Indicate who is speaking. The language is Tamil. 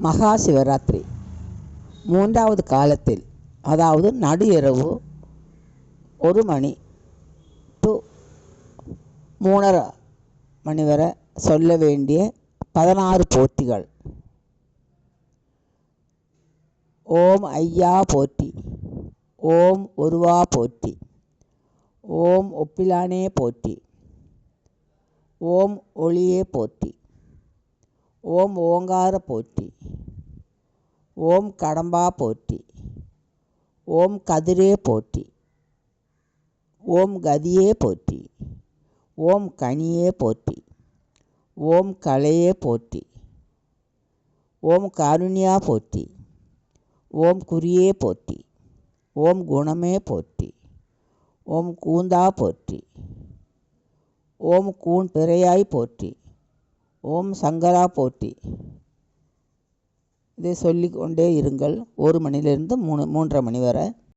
Speaker 1: மகா சிவராத்திரி மூன்றாவது காலத்தில், அதாவது நடு இரவு 1 மணி டு 3:30 மணி வரை சொல்ல வேண்டிய 16 போற்றிகள். ஓம் ஐயா போற்றி, ஓம் ஒருவா போற்றி, ஓம் ஒப்பிலானே போற்றி, ஓம் ஒளியே போற்றி, ஓம் ஓங்கார போற்றி, ஓம் கடம்பா போற்றி, ஓம் கதிரே போற்றி, ஓம் கதியே போற்றி, ஓம் கனியே போற்றி, ஓம் கலையே போற்றி, ஓம் காருண்யா போற்றி, ஓம் குறியே போற்றி, ஓம் குணமே போற்றி, ஓம் கூந்தா போற்றி, ஓம் கூன் பிறையாய் போற்றி, ஓம் சங்கரா போற்றி. இதை சொல்லிக்கொண்டே இருங்கள் 1 மணிலிருந்து 3:30 மணி வரை.